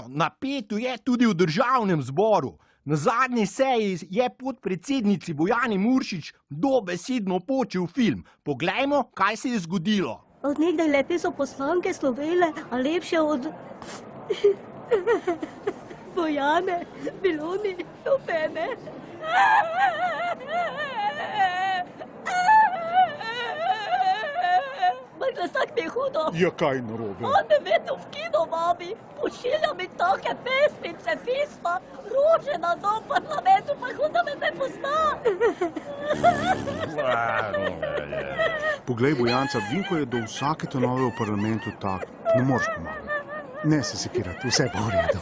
Napeto je tudi v državnem zboru. Na zadnji seji je podpredsednici Bojani Muršič dobesedno počil film. Poglejmo, kaj se je zgodilo. Od nekdaj lepe so poslanke slovele, a lepše od Bojane, Miloni, nobene. Magda, tak mi je hudo. Ja, kaj narobe? On me vedno v kino vabi, pošilja mi take pesmice, pisma, rože na dom parlamentu, pa hudo me ne pozna. Poglej, Bojanca, Vinko je do vsake tonove v parlamentu tak. Ne moreš pomagati. Ne se sekirati, vse pa v redu.